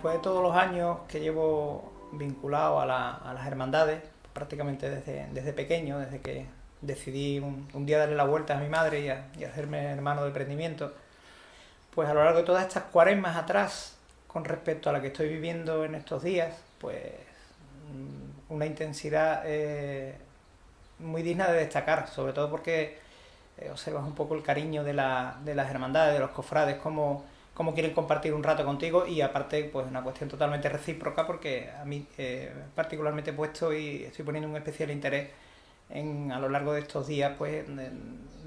Después de todos los años que llevo vinculado a las hermandades, prácticamente desde pequeño, desde que decidí un día darle la vuelta a mi madre y hacerme hermano de prendimiento, pues a lo largo de todas estas cuaresmas atrás, con respecto a la que estoy viviendo en estos días, pues una intensidad muy digna de destacar, sobre todo porque observas un poco el cariño de las hermandades, de los cofrades, cómo quieren compartir un rato contigo, y aparte pues una cuestión totalmente recíproca, porque a mí particularmente he puesto y estoy poniendo un especial interés en, a lo largo de estos días, pues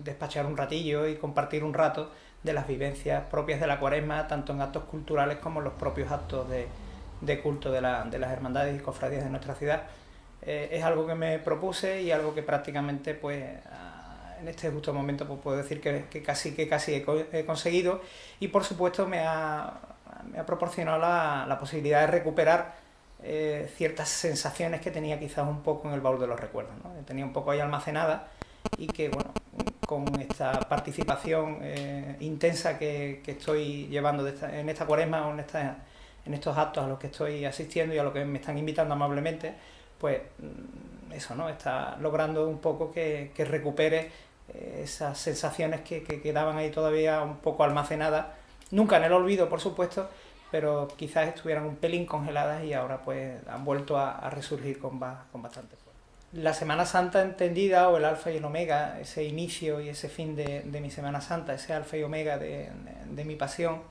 despachar un ratillo y compartir un rato de las vivencias propias de la cuaresma, tanto en actos culturales como en los propios actos de culto de las hermandades y cofradías de nuestra ciudad. Es algo que me propuse y algo que prácticamente pues en este justo momento pues puedo decir que casi he conseguido, y por supuesto me ha proporcionado la posibilidad de recuperar ciertas sensaciones que tenía quizás un poco en el baúl de los recuerdos, ¿no? Tenía un poco ahí almacenadas, y que bueno, con esta participación intensa que estoy llevando en esta cuaresma, o en estos actos a los que estoy asistiendo y a los que me están invitando amablemente, pues eso, ¿no? Está logrando un poco que recupere esas sensaciones que quedaban ahí todavía un poco almacenadas, nunca en el olvido por supuesto, pero quizás estuvieran un pelín congeladas y ahora pues han vuelto a resurgir con bastante fuerza. La Semana Santa entendida, o el alfa y el omega, ese inicio y ese fin de mi Semana Santa, ese alfa y omega de mi pasión,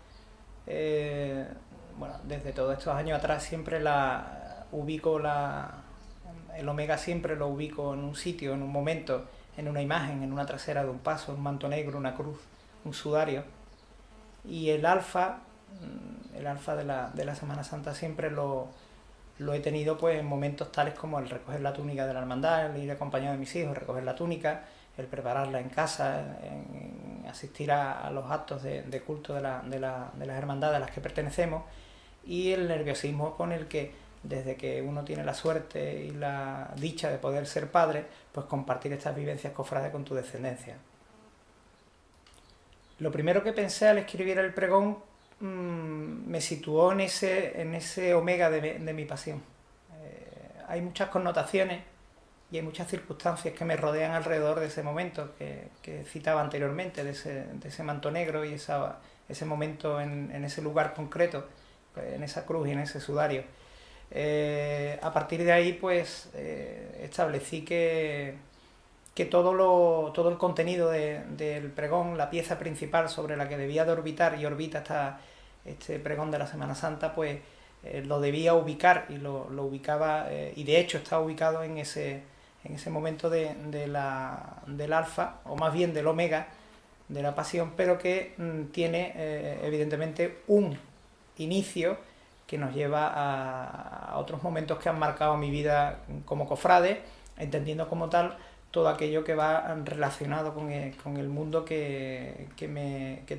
bueno, desde todos estos años atrás siempre el omega siempre lo ubico en un sitio, en un momento, en una imagen, en una trasera de un paso, un manto negro, una cruz, un sudario. Y el alfa de la Semana Santa siempre lo he tenido pues en momentos tales como el recoger la túnica de la hermandad, el ir acompañado de mis hijos, recoger la túnica, el prepararla en casa, en asistir a los actos de culto de las hermandades a las que pertenecemos, y el nerviosismo con el que, desde que uno tiene la suerte y la dicha de poder ser padre, pues compartir estas vivencias cofrades con tu descendencia. Lo primero que pensé al escribir el pregón me situó en ese omega de mi pasión. Hay muchas connotaciones y hay muchas circunstancias que me rodean alrededor de ese momento que citaba anteriormente, de ese manto negro y ese momento en ese lugar concreto, en esa cruz y en ese sudario. A partir de ahí pues establecí que todo el contenido del pregón, la pieza principal sobre la que debía de orbitar y orbita hasta este pregón de la Semana Santa, pues lo debía ubicar, y lo ubicaba, y de hecho está ubicado en ese momento del alfa, o más bien del omega de la pasión, pero que tiene evidentemente un inicio que nos lleva a otros momentos que han marcado mi vida como cofrade, entendiendo como tal todo aquello que va relacionado con el mundo que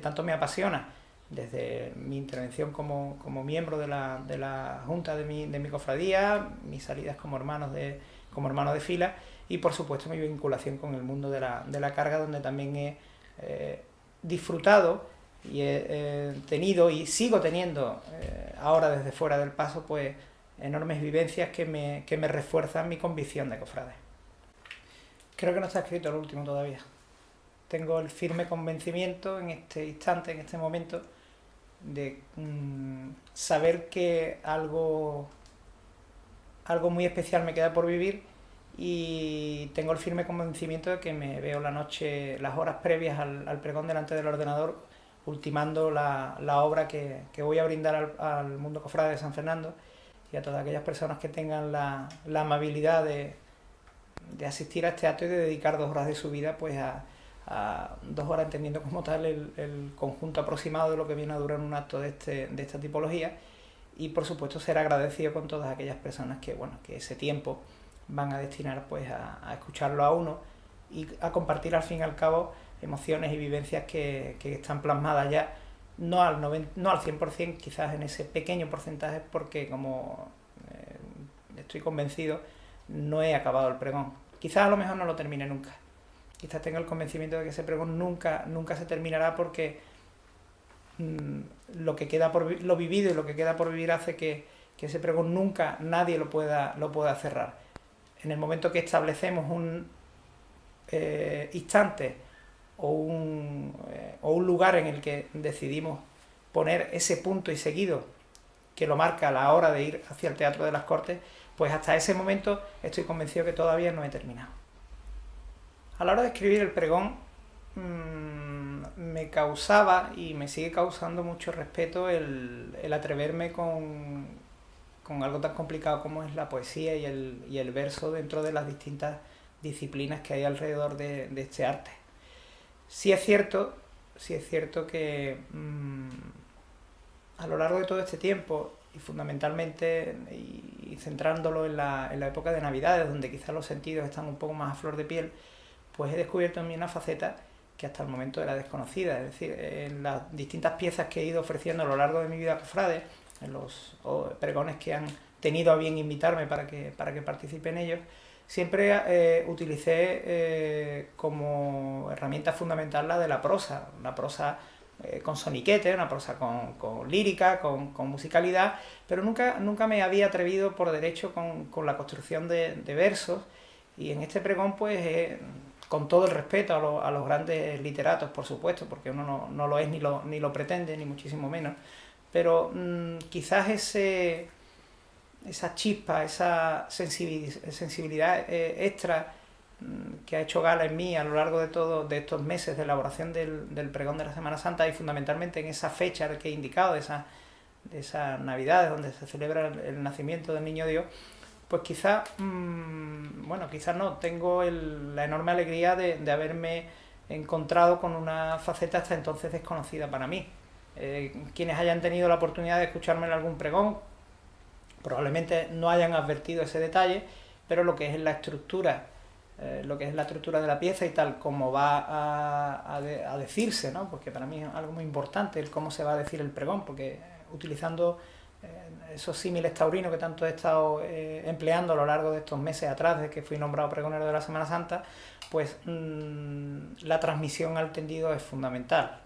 tanto me apasiona, desde mi intervención como miembro de la junta de mi cofradía, mis salidas como hermano de fila, y por supuesto mi vinculación con el mundo de la carga, donde también he disfrutado y he tenido y sigo teniendo ahora desde fuera del paso pues enormes vivencias que me refuerzan mi convicción de cofrade. Creo que no está escrito el último todavía. Tengo el firme convencimiento en este instante, en este momento, de saber que algo muy especial me queda por vivir, y tengo el firme convencimiento de que me veo la noche, las horas previas al pregón delante del ordenador, ultimando la obra que voy a brindar al mundo cofrade de San Fernando, y a todas aquellas personas que tengan la amabilidad de asistir a este acto y de dedicar 2 horas de su vida pues a 2 horas, entendiendo como tal el conjunto aproximado de lo que viene a durar un acto de esta tipología, y por supuesto ser agradecido con todas aquellas personas que ese tiempo van a destinar pues a escucharlo a uno y a compartir al fin y al cabo emociones y vivencias que están plasmadas ya, no al 100%, quizás en ese pequeño porcentaje, porque como estoy convencido, no he acabado el pregón. Quizás a lo mejor no lo termine nunca. Quizás tenga el convencimiento de que ese pregón nunca se terminará, porque lo que queda por lo vivido y lo que queda por vivir hace que ese pregón nunca nadie lo pueda cerrar. En el momento que establecemos un instante o un lugar en el que decidimos poner ese punto y seguido que lo marca la hora de ir hacia el Teatro de las Cortes, pues hasta ese momento estoy convencido que todavía no he terminado. A la hora de escribir el pregón me causaba y me sigue causando mucho respeto el atreverme con algo tan complicado como es la poesía y el verso dentro de las distintas disciplinas que hay alrededor de este arte. Sí es cierto que a lo largo de todo este tiempo, y fundamentalmente y centrándolo en la época de Navidades, donde quizás los sentidos están un poco más a flor de piel, pues he descubierto en mí una faceta que hasta el momento era desconocida. Es decir, en las distintas piezas que he ido ofreciendo a lo largo de mi vida cofrade, en los pregones que han tenido a bien invitarme para que participe en ellos, siempre utilicé como herramienta fundamental la de la prosa con soniquete, una prosa con lírica, con musicalidad, pero nunca me había atrevido por derecho con la construcción de versos, y en este pregón pues con todo el respeto a los grandes literatos, por supuesto, porque uno no lo es ni lo pretende, ni muchísimo menos, pero quizás esa chispa, esa sensibilidad extra que ha hecho gala en mí a lo largo de estos meses de elaboración del pregón de la Semana Santa, y fundamentalmente en esa fecha que he indicado, de esas Navidades donde se celebra el nacimiento del Niño Dios, pues quizás no, tengo la enorme alegría de haberme encontrado con una faceta hasta entonces desconocida para mí. Quienes hayan tenido la oportunidad de escucharme en algún pregón probablemente no hayan advertido ese detalle, pero lo que es la estructura de la pieza y tal como va a decirse, ¿no? Porque para mí es algo muy importante el cómo se va a decir el pregón, porque utilizando esos símiles taurinos que tanto he estado empleando a lo largo de estos meses atrás, desde que fui nombrado pregonero de la Semana Santa, pues la transmisión al tendido es fundamental.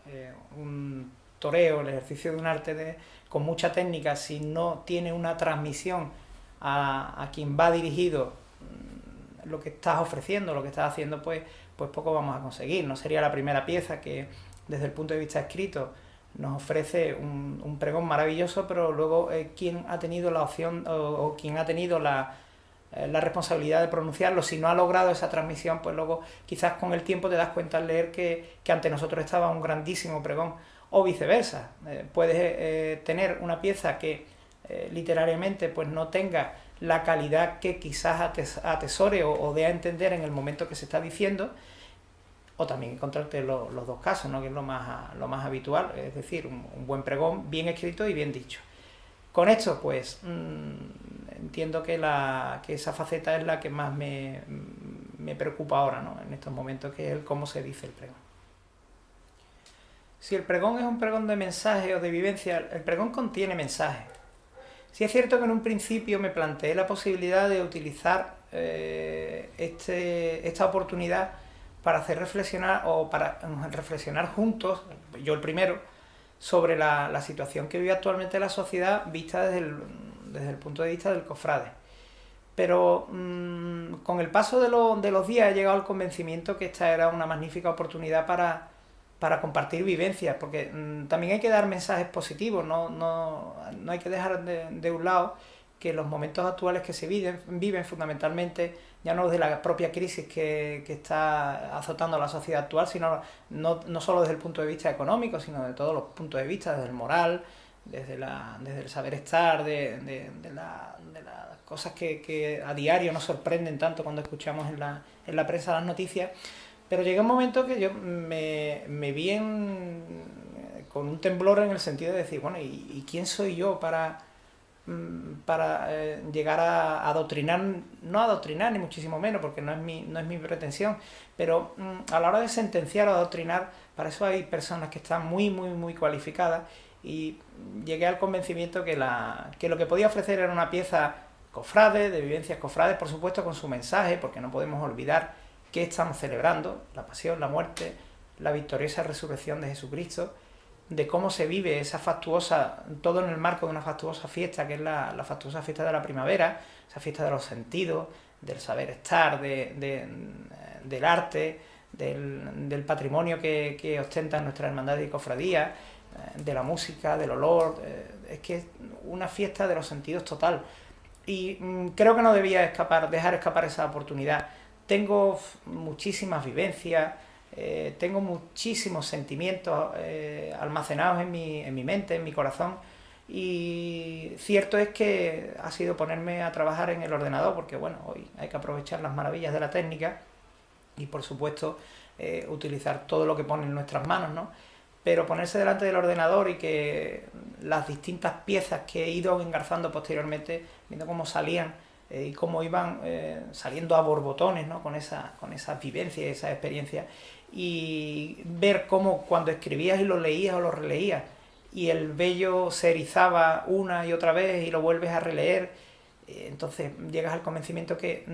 Un toreo, el ejercicio de un arte con mucha técnica, si no tiene una transmisión a quien va dirigido lo que estás ofreciendo, lo que estás haciendo, pues poco vamos a conseguir. No sería la primera pieza que desde el punto de vista escrito nos ofrece un pregón maravilloso, pero luego quien ha tenido la opción o quien ha tenido la responsabilidad de pronunciarlo, si no ha logrado esa transmisión, pues luego quizás con el tiempo te das cuenta al leer que ante nosotros estaba un grandísimo pregón, o viceversa. Puedes tener una pieza que literariamente pues no tenga la calidad que quizás atesore o dé a entender en el momento que se está diciendo, o también encontrarte los dos casos, ¿no? Que es lo más habitual, es decir, un buen pregón bien escrito y bien dicho. Con esto, pues, entiendo que esa faceta es la que más me preocupa ahora, ¿no? En estos momentos, que es el cómo se dice el pregón. Si el pregón es un pregón de mensaje o de vivencia, el pregón contiene mensaje. Sí es cierto que en un principio me planteé la posibilidad de utilizar esta oportunidad para hacer reflexionar o para reflexionar juntos, yo el primero, sobre la situación que vive actualmente la sociedad vista desde el punto de vista del cofrade. Pero con el paso de los días he llegado al convencimiento que esta era una magnífica oportunidad para compartir vivencias, porque también hay que dar mensajes positivos, no hay que dejar de un lado que los momentos actuales que se viven fundamentalmente, ya no de la propia crisis que está azotando a la sociedad actual, sino no solo desde el punto de vista económico, sino de todos los puntos de vista, desde el moral, desde el saber estar, de las cosas que a diario nos sorprenden tanto cuando escuchamos en la prensa las noticias. Pero llegué a un momento que yo me vi con un temblor en el sentido de decir, bueno, ¿y quién soy yo para llegar a adoctrinar? No adoctrinar, ni muchísimo menos, porque no es mi pretensión, pero a la hora de sentenciar o adoctrinar, para eso hay personas que están muy, muy, muy cualificadas, y llegué al convencimiento que lo que podía ofrecer era una pieza cofrade, de vivencias cofrades, por supuesto con su mensaje, porque no podemos olvidar que estamos celebrando: la pasión, la muerte, la victoriosa resurrección de Jesucristo, de cómo se vive esa fastuosa, todo en el marco de una fastuosa fiesta, que es la fastuosa fiesta de la primavera, esa fiesta de los sentidos, del saber estar, del arte, del patrimonio que ostentan nuestras hermandades y cofradías, de la música, del olor. Es que es una fiesta de los sentidos total. Y creo que no debía dejar escapar esa oportunidad. Tengo muchísimas vivencias, tengo muchísimos sentimientos almacenados en mi mente, en mi corazón, y cierto es que ha sido ponerme a trabajar en el ordenador, porque bueno, hoy hay que aprovechar las maravillas de la técnica y por supuesto utilizar todo lo que pone en nuestras manos, ¿no? Pero ponerse delante del ordenador y que las distintas piezas que he ido engarzando posteriormente, viendo cómo salían y cómo iban saliendo a borbotones, ¿no? con esa vivencia y esa experiencia, y ver cómo cuando escribías y lo leías o lo releías y el vello se erizaba una y otra vez y lo vuelves a releer, entonces llegas al convencimiento que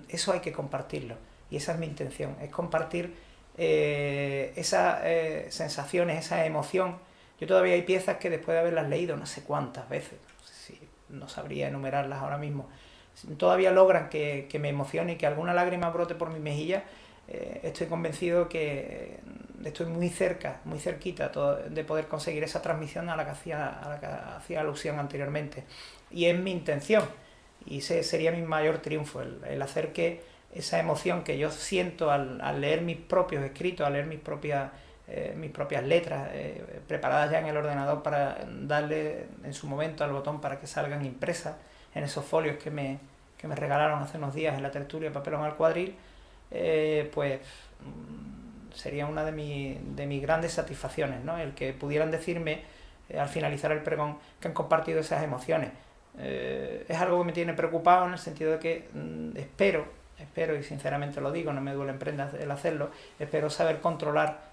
eso hay que compartirlo, y esa es mi intención, es compartir esas sensaciones, esa emoción. Yo todavía hay piezas que después de haberlas leído no sé cuántas veces, no sabría enumerarlas ahora mismo, todavía logran que me emocione y que alguna lágrima brote por mi mejilla. Estoy convencido que estoy muy cerquita de poder conseguir esa transmisión a la que hacía alusión anteriormente, y es mi intención, y ese sería mi mayor triunfo, el hacer que esa emoción que yo siento al leer mis propios escritos, al leer mis propias letras preparadas ya en el ordenador para darle en su momento al botón para que salgan impresas en esos folios que me regalaron hace unos días en la tertulia Papelón al Cuadril, pues sería una de mis grandes satisfacciones, ¿no? El que pudieran decirme al finalizar el pregón que han compartido esas emociones. Es algo que me tiene preocupado, en el sentido de que espero, y sinceramente lo digo, no me duele en prendas el hacerlo, espero saber controlar.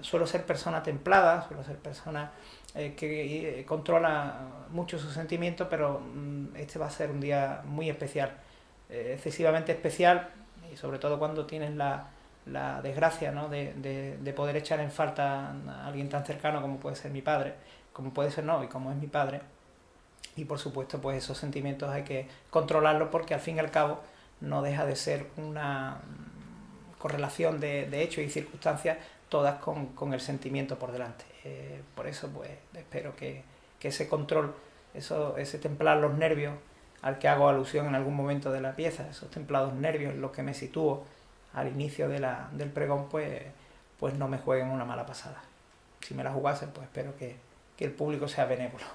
Suelo ser persona templada, suelo ser persona que controla mucho sus sentimientos, pero este va a ser un día muy especial, excesivamente especial, y sobre todo cuando tienes la desgracia, ¿no? de poder echar en falta a alguien tan cercano como puede ser mi padre, como puede ser y como es mi padre. Y por supuesto pues esos sentimientos hay que controlarlos, porque al fin y al cabo no deja de ser una correlación de hechos y circunstancias, todas con el sentimiento por delante. Por eso pues espero que ese control, ese templar los nervios al que hago alusión en algún momento de la pieza, esos templados nervios en los que me sitúo al inicio del pregón, pues no me jueguen una mala pasada. Si me la jugasen, pues espero que el público sea benévolo.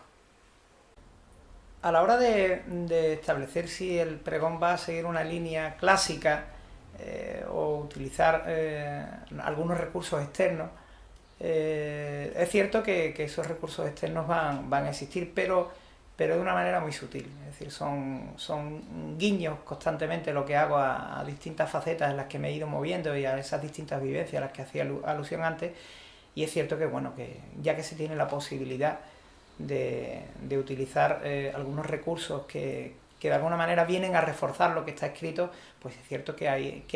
A la hora de establecer si el pregón va a seguir una línea clásica o utilizar algunos recursos externos, es cierto que esos recursos externos van a existir, pero de una manera muy sutil. Es decir, son guiños constantemente lo que hago a distintas facetas en las que me he ido moviendo y a esas distintas vivencias a las que hacía alusión antes. Y es cierto que ya que se tiene la posibilidad de utilizar algunos recursos que de alguna manera vienen a reforzar lo que está escrito, pues es cierto que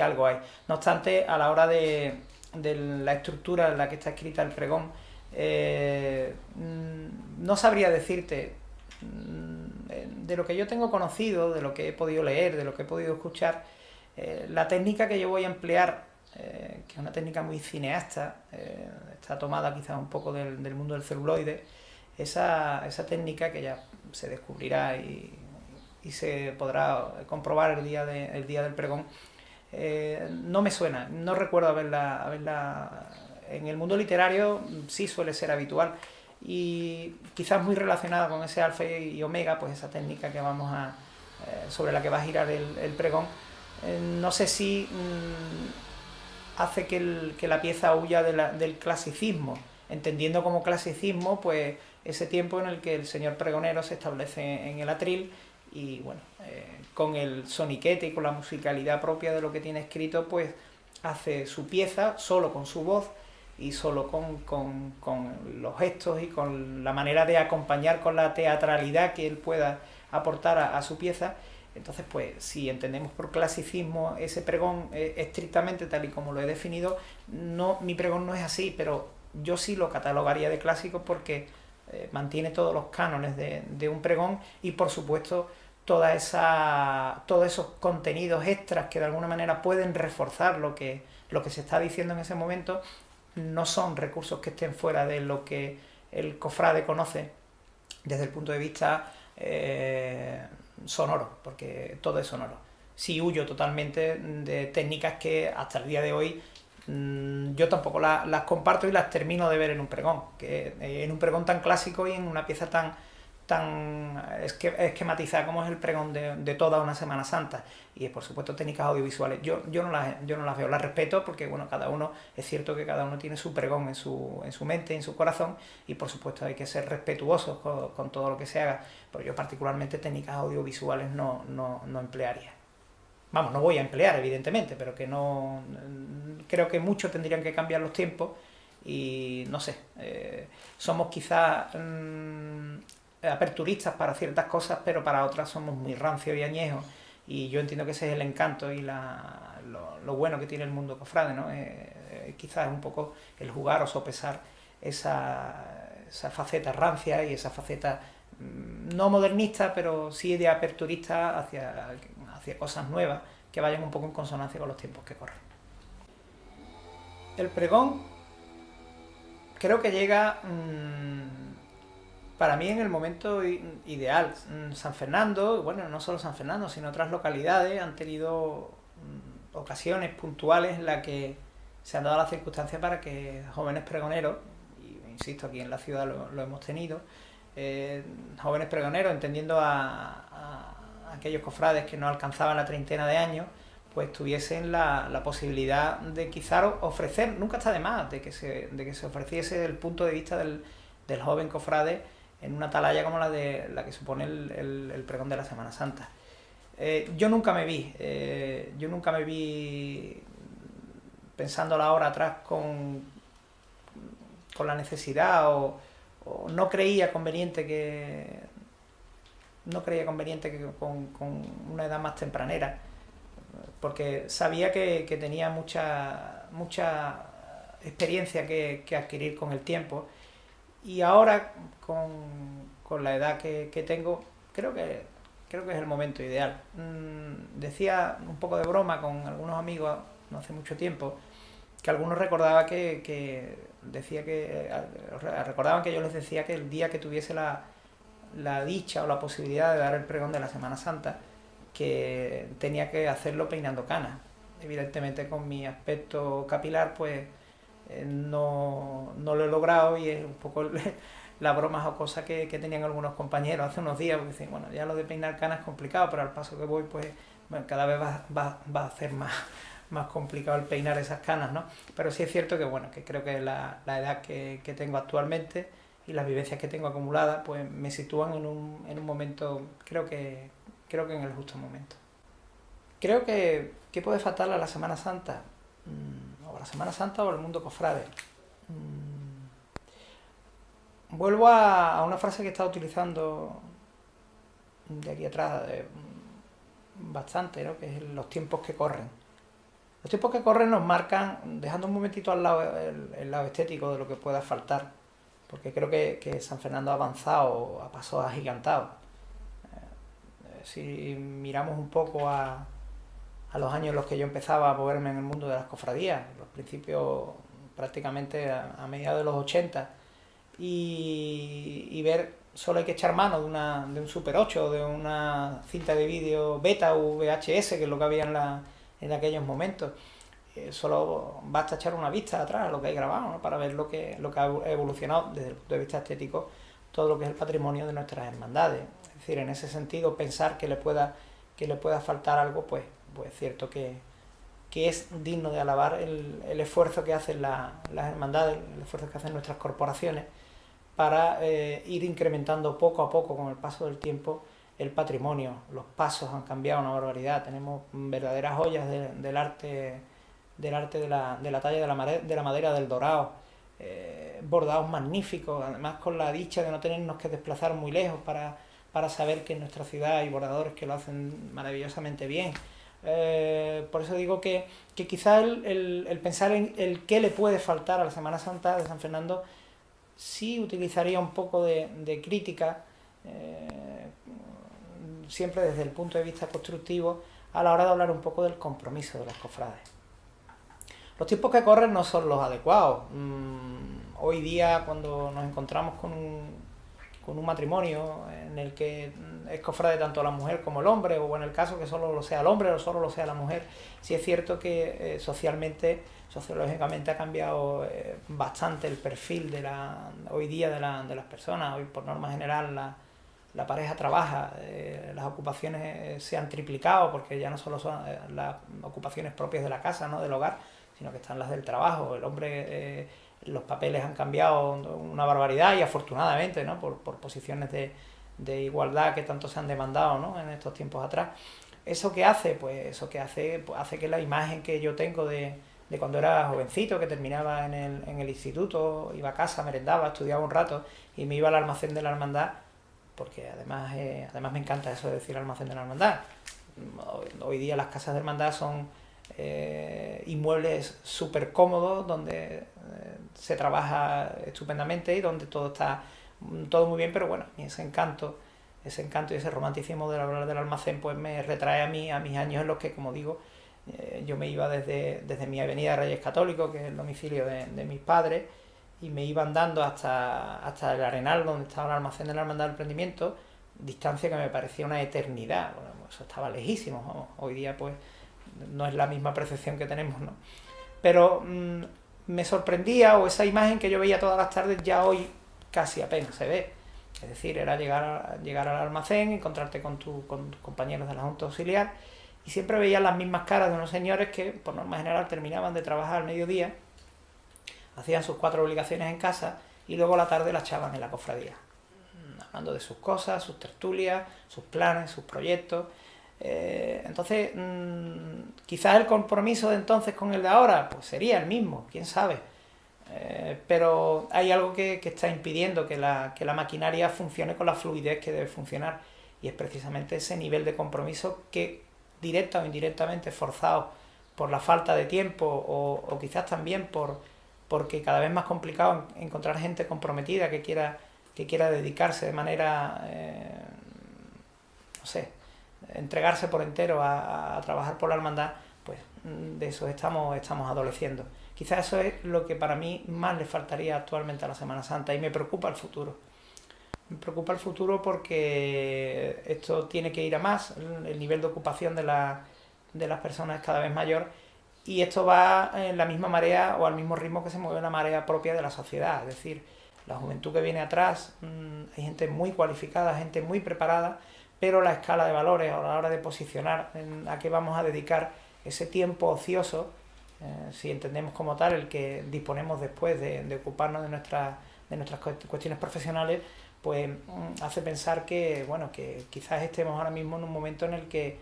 algo hay. No obstante, a la hora de la estructura en la que está escrita el pregón, no sabría decirte, de lo que yo tengo conocido, de lo que he podido leer, de lo que he podido escuchar, la técnica que yo voy a emplear, que es una técnica muy cineasta, está tomada quizás un poco del mundo del celuloide, esa técnica que ya se descubrirá y se podrá comprobar el día del pregón, no me suena, no recuerdo haberla en el mundo literario. Sí suele ser habitual, y quizás muy relacionada con ese alfa y omega, pues esa técnica que sobre la que va a girar el pregón. No sé si hace que la pieza huya del clasicismo, entendiendo como clasicismo pues ese tiempo en el que el señor pregonero se establece en el atril y con el soniquete y con la musicalidad propia de lo que tiene escrito, pues hace su pieza solo con su voz y solo con los gestos y con la manera de acompañar con la teatralidad que él pueda aportar a su pieza. Entonces, pues, si entendemos por clasicismo ese pregón estrictamente tal y como lo he definido, mi pregón no es así, pero yo sí lo catalogaría de clásico porque mantiene todos los cánones de un pregón y por supuesto todos esos contenidos extras que de alguna manera pueden reforzar lo que se está diciendo en ese momento, no son recursos que estén fuera de lo que el cofrade conoce desde el punto de vista sonoro, porque todo es sonoro. Sí huyo totalmente de técnicas que hasta el día de hoy yo tampoco las comparto y las termino de ver en un pregón, que en un pregón tan clásico y en una pieza tan esquematizada como es el pregón de toda una Semana Santa, y por supuesto técnicas audiovisuales yo no las veo, las respeto porque bueno, cada uno, es cierto que cada uno tiene su pregón en su mente, en su corazón, y por supuesto hay que ser respetuosos con todo lo que se haga, pero yo particularmente técnicas audiovisuales no emplearía. Vamos, no voy a emplear, evidentemente, pero que no... Creo que mucho tendrían que cambiar los tiempos y, no sé, somos quizás aperturistas para ciertas cosas, pero para otras somos muy rancios y añejos, y yo entiendo que ese es el encanto y lo bueno que tiene el mundo cofrade, ¿no? Quizás un poco el jugar o sopesar esa faceta rancia y esa faceta no modernista, pero sí de aperturista hacia cosas nuevas que vayan un poco en consonancia con los tiempos que corren. El pregón creo que llega para mí en el momento ideal. San Fernando, bueno, no solo San Fernando, sino otras localidades han tenido ocasiones puntuales en las que se han dado las circunstancias para que jóvenes pregoneros, y insisto, aquí en la ciudad lo hemos tenido, jóvenes pregoneros, entendiendo a aquellos cofrades que no alcanzaban la treintena de años, pues tuviesen la posibilidad de quizás ofrecer, nunca está de más, de que se ofreciese el punto de vista del joven cofrade en una atalaya como la que supone el pregón de la Semana Santa. Yo nunca me vi pensándolo ahora atrás con la necesidad o no creía conveniente que con una edad más tempranera, porque sabía que tenía mucha experiencia que adquirir con el tiempo, y ahora con la edad que tengo creo que es el momento ideal. Decía un poco de broma con algunos amigos no hace mucho tiempo que algunos recordaban que yo les decía que el día que tuviese la dicha o la posibilidad de dar el pregón de la Semana Santa, que tenía que hacerlo peinando canas. Evidentemente con mi aspecto capilar pues no lo he logrado, y es un poco la broma jocosa que tenían algunos compañeros hace unos días, porque dicen, bueno, ya lo de peinar canas es complicado, pero al paso que voy pues bueno, cada vez va a ser más complicado el peinar esas canas, ¿no? Pero sí es cierto que bueno, que creo que la edad que tengo actualmente y las vivencias que tengo acumuladas pues me sitúan en un momento, creo que en el justo momento. Creo que puede faltar a la Semana Santa, o a la Semana Santa o al mundo cofrade. Vuelvo a una frase que he estado utilizando de aquí atrás bastante, ¿no? Que es los tiempos que corren. Los tiempos que corren nos marcan, dejando un momentito al lado el lado estético de lo que pueda faltar, porque creo que San Fernando ha avanzado a pasos agigantados. Si miramos un poco a los años en los que yo empezaba a moverme en el mundo de las cofradías, los principios prácticamente a mediados de los 80, y ver, solo hay que echar mano de un Super 8, de una cinta de vídeo beta o VHS, que es lo que había en aquellos momentos. Solo basta echar una vista atrás a lo que hay grabado, ¿no? Para ver lo que ha evolucionado desde el punto de vista estético todo lo que es el patrimonio de nuestras hermandades. Es decir, en ese sentido, pensar que le pueda faltar algo, pues es cierto que es digno de alabar el esfuerzo que hacen las hermandades, el esfuerzo que hacen nuestras corporaciones para ir incrementando poco a poco con el paso del tiempo el patrimonio. Los pasos han cambiado una barbaridad, tenemos verdaderas joyas del arte de la talla de la madera del Dorado, bordados magníficos, además con la dicha de no tenernos que desplazar muy lejos para saber que en nuestra ciudad hay bordadores que lo hacen maravillosamente bien, Por eso digo que quizá el pensar en el qué le puede faltar a la Semana Santa de San Fernando sí utilizaría un poco de crítica, siempre desde el punto de vista constructivo, a la hora de hablar un poco del compromiso de los cofrades. Los tiempos que corren no son los adecuados. Hoy día, cuando nos encontramos con un matrimonio en el que es cofrade tanto la mujer como el hombre, o en el caso que solo lo sea el hombre o solo lo sea la mujer, sí es cierto que sociológicamente ha cambiado bastante el perfil hoy día de las personas. Hoy, por norma general, la pareja trabaja, las ocupaciones se han triplicado, porque ya no solo son las ocupaciones propias de la casa, ¿no?, del hogar, sino que están las del trabajo. El hombre, los papeles han cambiado una barbaridad, y afortunadamente, ¿no?, por posiciones de igualdad que tanto se han demandado, ¿no?, en estos tiempos atrás. ¿Eso qué hace? Pues hace que la imagen que yo tengo de cuando era jovencito, que terminaba en el instituto, iba a casa, merendaba, estudiaba un rato y me iba al almacén de la hermandad, porque además me encanta eso de decir almacén de la hermandad. Hoy día las casas de hermandad son inmuebles súper cómodos, donde se trabaja estupendamente y donde todo está todo muy bien, pero bueno, y ese encanto y ese romanticismo de hablar del almacén pues me retrae a mis años en los que, como digo, yo me iba desde mi avenida de Reyes Católicos, que es el domicilio de mis padres, y me iba andando hasta el Arenal, donde estaba el almacén de la Hermandad del Prendimiento, distancia que me parecía una eternidad. Bueno, eso estaba lejísimo, ¿no? Hoy día pues no es la misma percepción que tenemos, ¿no? Pero me sorprendía, o esa imagen que yo veía todas las tardes ya hoy casi apenas se ve. Es decir, era llegar al almacén, encontrarte con tus compañeros de la Junta Auxiliar, y siempre veías las mismas caras de unos señores que por norma general terminaban de trabajar al mediodía, hacían sus 4 obligaciones en casa y luego la tarde la echaban en la cofradía, hablando de sus cosas, sus tertulias, sus planes, sus proyectos. Entonces, quizás el compromiso de entonces con el de ahora pues sería el mismo, quién sabe. Pero hay algo que está impidiendo que la maquinaria funcione con la fluidez que debe funcionar, y es precisamente ese nivel de compromiso que, directa o indirectamente, forzado por la falta de tiempo o quizás también porque cada vez más complicado encontrar gente comprometida que quiera dedicarse de manera, no sé, entregarse por entero a trabajar por la hermandad, pues de eso estamos adoleciendo. Quizás eso es lo que para mí más le faltaría actualmente a la Semana Santa, y me preocupa el futuro. Me preocupa el futuro porque esto tiene que ir a más, el nivel de ocupación de las personas es cada vez mayor, y esto va en la misma marea o al mismo ritmo que se mueve la marea propia de la sociedad. Es decir, la juventud que viene atrás, hay gente muy cualificada, gente muy preparada, pero la escala de valores a la hora de posicionar a qué vamos a dedicar ese tiempo ocioso, si entendemos como tal el que disponemos después de ocuparnos de nuestras cuestiones profesionales, pues hace pensar que quizás estemos ahora mismo en un momento en el que,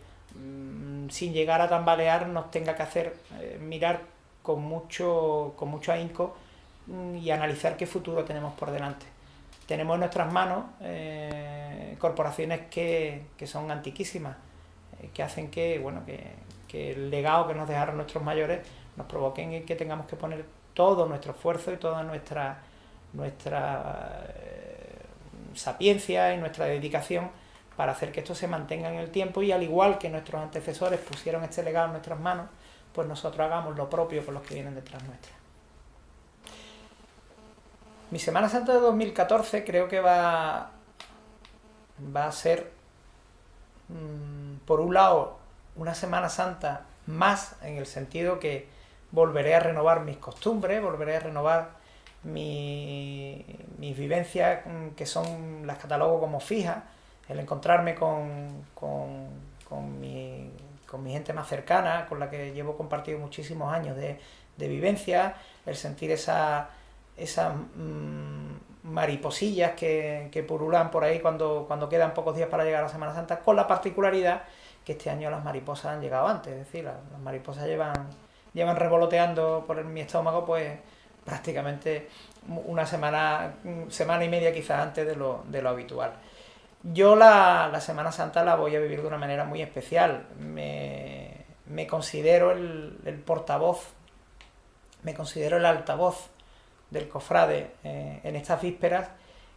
sin llegar a tambalear, nos tenga que hacer mirar con mucho ahínco y analizar qué futuro tenemos por delante. Tenemos en nuestras manos corporaciones que son antiquísimas, que hacen que el legado que nos dejaron nuestros mayores nos provoquen en que tengamos que poner todo nuestro esfuerzo y toda nuestra sapiencia y nuestra dedicación para hacer que esto se mantenga en el tiempo, y al igual que nuestros antecesores pusieron este legado en nuestras manos, pues nosotros hagamos lo propio con los que vienen detrás nuestra. Mi Semana Santa de 2014 creo que va a ser, por un lado, una Semana Santa más, en el sentido que volveré a renovar mis costumbres, volveré a renovar mis vivencias, que las catalogo como fijas, el encontrarme con mi gente más cercana, con la que llevo compartido muchísimos años de vivencia, el sentir esas mariposillas que purulan por ahí cuando quedan pocos días para llegar a la Semana Santa, con la particularidad que este año las mariposas han llegado antes. Es decir, las mariposas llevan revoloteando por mi estómago pues prácticamente una semana y media quizás antes de lo habitual. Yo la Semana Santa la voy a vivir de una manera muy especial. Me me considero el portavoz, me considero el altavoz del cofrade en estas vísperas,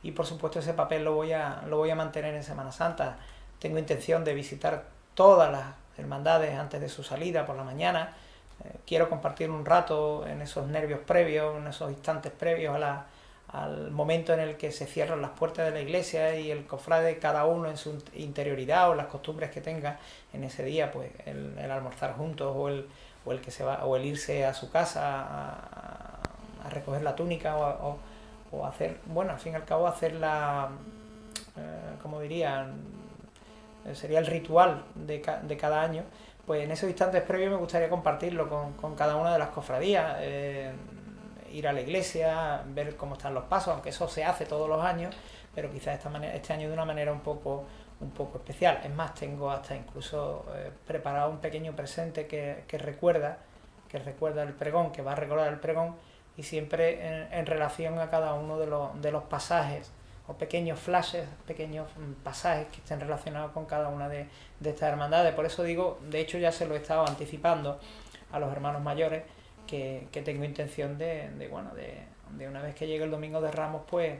y por supuesto ese papel lo voy a mantener en Semana Santa. Tengo intención de visitar todas las hermandades antes de su salida por la mañana. Quiero compartir un rato en esos nervios previos, en esos instantes previos al momento en el que se cierran las puertas de la iglesia y el cofrade, cada uno en su interioridad o las costumbres que tenga en ese día, pues el almorzar juntos o el que se va, o el irse a su casa a recoger la túnica o hacer, bueno, al fin y al cabo hacer como diría, sería el ritual de cada año. Pues en esos instantes previos me gustaría compartirlo con cada una de las cofradías, ir a la iglesia, ver cómo están los pasos, aunque eso se hace todos los años, pero quizás este año de una manera un poco especial. Es más, tengo hasta incluso preparado un pequeño presente que recuerda el pregón, que va a recordar el pregón, y siempre en relación a cada uno de los pasajes o pequeños flashes, pequeños pasajes que estén relacionados con cada una de estas hermandades. Por eso digo, de hecho ya se lo he estado anticipando a los hermanos mayores, que tengo intención de una vez que llegue el Domingo de Ramos, pues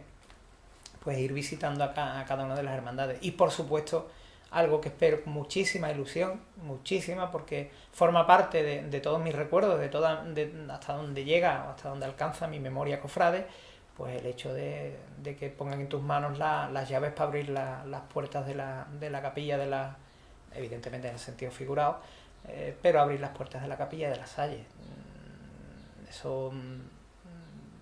ir visitando a cada una de las hermandades. Y por supuesto, algo que espero con muchísima ilusión, muchísima, porque forma parte de todos mis recuerdos, hasta donde llega o hasta donde alcanza mi memoria cofrade, pues el hecho de que pongan en tus manos las llaves para abrir las puertas de la capilla, evidentemente en el sentido figurado, pero abrir las puertas de la capilla de la Salle. Eso,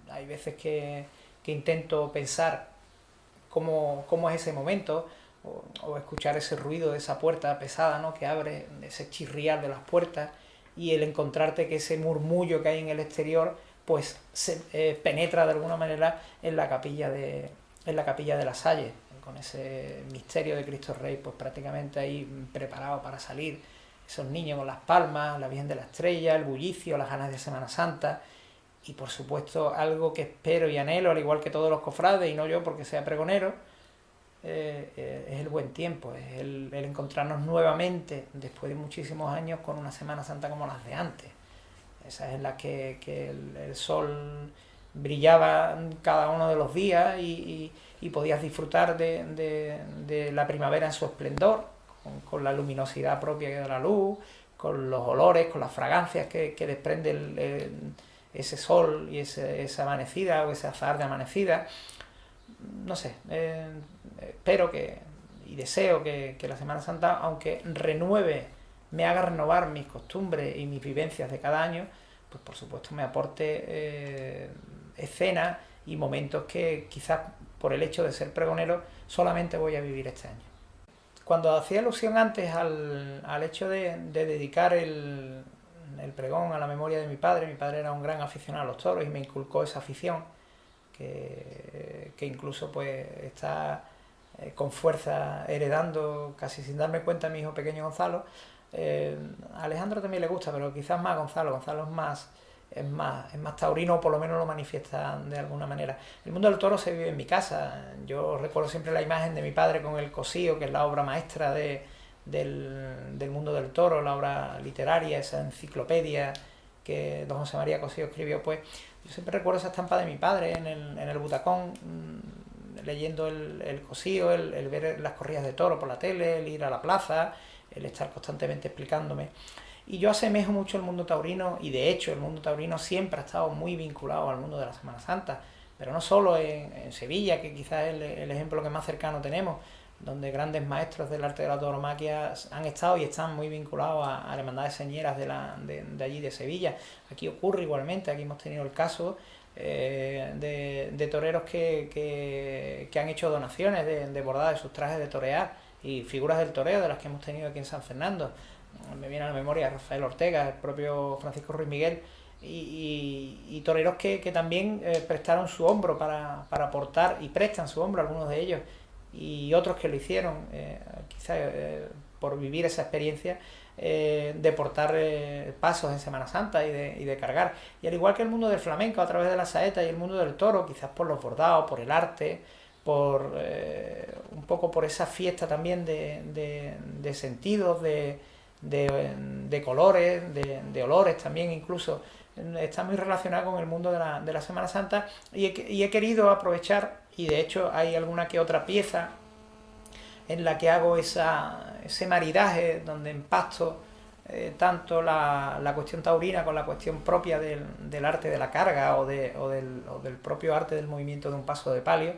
hay veces que intento pensar cómo es ese momento, o escuchar ese ruido de esa puerta pesada, ¿no?, que abre, ese chirriar de las puertas, y el encontrarte que ese murmullo que hay en el exterior pues se penetra de alguna manera en la capilla de la Salle, con ese misterio de Cristo Rey pues prácticamente ahí preparado para salir, esos niños con las palmas, la Virgen de la Estrella, el bullicio, las ganas de Semana Santa, y por supuesto algo que espero y anhelo, al igual que todos los cofrades, y no yo porque sea pregonero, es el buen tiempo, es el encontrarnos nuevamente después de muchísimos años con una Semana Santa como las de antes. Esa es la que el sol brillaba cada uno de los días y podías disfrutar de la primavera en su esplendor, con la luminosidad propia de la luz, con los olores, con las fragancias que desprende ese sol y esa amanecida o ese azahar de amanecida. No sé, espero y deseo que la Semana Santa, aunque me haga renovar mis costumbres y mis vivencias de cada año, pues por supuesto me aporte escenas y momentos que quizás por el hecho de ser pregonero solamente voy a vivir este año. Cuando hacía alusión antes al hecho de dedicar el pregón a la memoria de mi padre era un gran aficionado a los toros y me inculcó esa afición que incluso pues está con fuerza heredando, casi sin darme cuenta, mi hijo pequeño Gonzalo. A Alejandro también le gusta, pero quizás más Gonzalo es más taurino, o por lo menos lo manifiesta de alguna manera. El mundo del toro se vive en mi casa. Yo recuerdo siempre la imagen de mi padre con el Cosío, que es la obra maestra del mundo del toro, la obra literaria, esa enciclopedia que don José María Cosío escribió. Pues yo siempre recuerdo esa estampa de mi padre en el butacón, leyendo el Cosío, el ver las corridas de toro por la tele, el ir a la plaza, el estar constantemente explicándome. Y yo asemejo mucho el mundo taurino, y de hecho el mundo taurino siempre ha estado muy vinculado al mundo de la Semana Santa, pero no solo en Sevilla, que quizás es el ejemplo que más cercano tenemos, donde grandes maestros del arte de la tauromaquia han estado y están muy vinculados a hermandades señeras de allí de Sevilla. Aquí ocurre igualmente, aquí hemos tenido el caso de toreros que han hecho donaciones de bordar de sus trajes de torear y figuras del toreo de las que hemos tenido aquí en San Fernando. Me viene a la memoria Rafael Ortega, el propio Francisco Ruiz Miguel, y toreros que también prestaron su hombro para aportar, y prestan su hombro, algunos de ellos, y otros que lo hicieron, quizás por vivir esa experiencia de portar pasos en Semana Santa y de cargar. Y al igual que el mundo del flamenco a través de la saeta y el mundo del toro, quizás por los bordados, por el arte, un poco por esa fiesta también de sentidos, de de colores, de olores también incluso. Está muy relacionado con el mundo de la Semana Santa y he querido aprovechar, y de hecho hay alguna que otra pieza en la que hago ese maridaje donde empasto tanto la cuestión taurina con la cuestión propia del arte de la carga o del propio arte del movimiento de un paso de palio,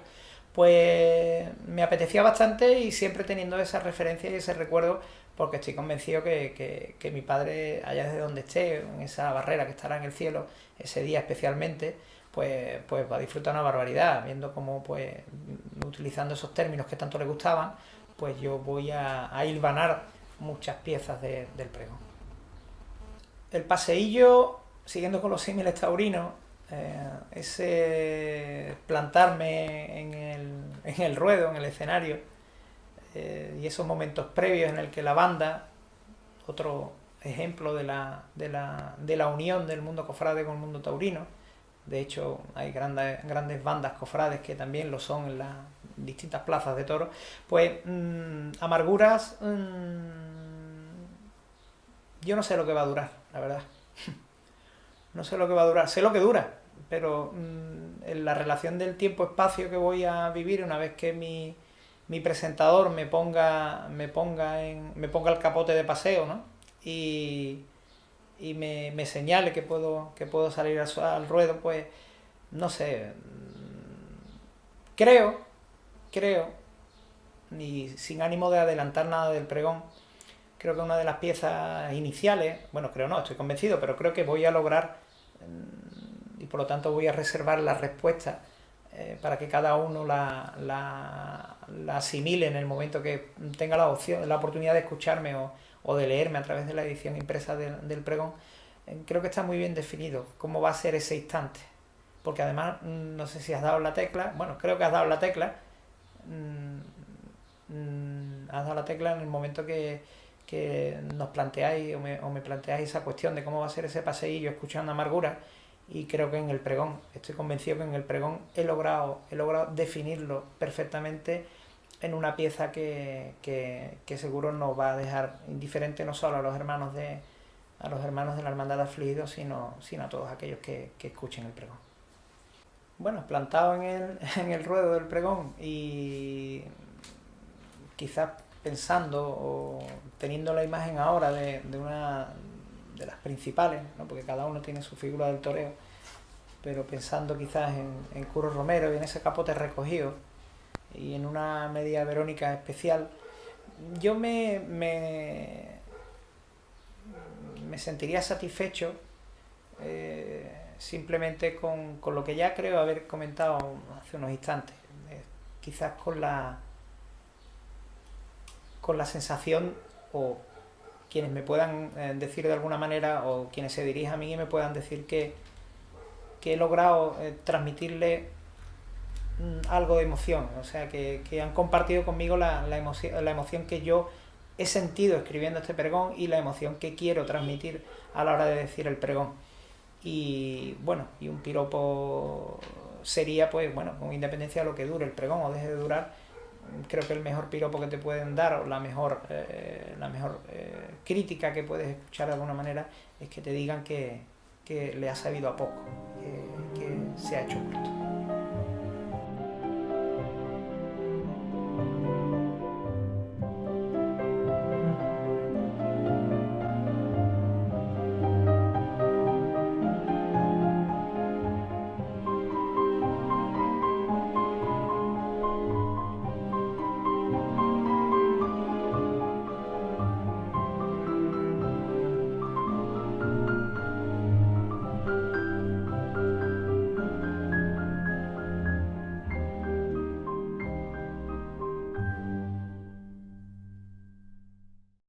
pues me apetecía bastante y siempre teniendo esa referencia y ese recuerdo, porque estoy convencido que mi padre, allá desde donde esté, en esa barrera que estará en el cielo, ese día especialmente, pues va a disfrutar una barbaridad, viendo cómo, pues, utilizando esos términos que tanto le gustaban, pues yo voy a hilvanar muchas piezas del pregón. El paseillo, siguiendo con los símiles taurinos, ese plantarme en el ruedo, en el escenario, y esos momentos previos en el que la banda, otro ejemplo de la unión del mundo cofrade con el mundo taurino, de hecho hay grandes bandas cofrades que también lo son en las distintas plazas de toros, pues Amarguras, yo no sé lo que va a durar, la verdad. No sé lo que va a durar, sé lo que dura, pero en la relación del tiempo-espacio que voy a vivir una vez que mi presentador me ponga el capote de paseo, ¿no? Y me señale que puedo salir al ruedo, pues no sé, creo, y sin ánimo de adelantar nada del pregón, creo que una de las piezas iniciales, bueno, creo no, estoy convencido, pero creo que voy a lograr, y por lo tanto voy a reservar la respuesta para que cada uno la asimile en el momento que tenga la oportunidad de escucharme o de leerme a través de la edición impresa del pregón. Creo que está muy bien definido cómo va a ser ese instante, porque además no sé si has dado la tecla, bueno, creo que has dado la tecla, has dado la tecla en el momento que nos planteáis o me planteáis esa cuestión de cómo va a ser ese paseillo escuchando Amargura, y creo que en el pregón, estoy convencido que en el pregón he logrado definirlo perfectamente en una pieza que seguro nos va a dejar indiferente no solo a los hermanos de la Hermandad Afligidos, sino a todos aquellos que escuchen el pregón. Bueno, plantado en el ruedo del pregón y quizás pensando o teniendo la imagen ahora de una de las principales, ¿no? Porque cada uno tiene su figura del toreo, pero pensando quizás en Curro Romero y en ese capote recogido y en una media Verónica especial, yo me sentiría satisfecho simplemente con lo que ya creo haber comentado hace unos instantes, quizás con la sensación, o quienes me puedan decir de alguna manera, o quienes se dirijan a mí y me puedan decir que he logrado transmitirle algo de emoción, o sea, que han compartido conmigo la emoción que yo he sentido escribiendo este pregón y la emoción que quiero transmitir a la hora de decir el pregón. Y bueno, y un piropo sería, pues bueno, con independencia de lo que dure el pregón o deje de durar, creo que el mejor piropo que te pueden dar, o la mejor crítica que puedes escuchar de alguna manera, es que te digan que le ha sabido a poco, que se ha hecho corto.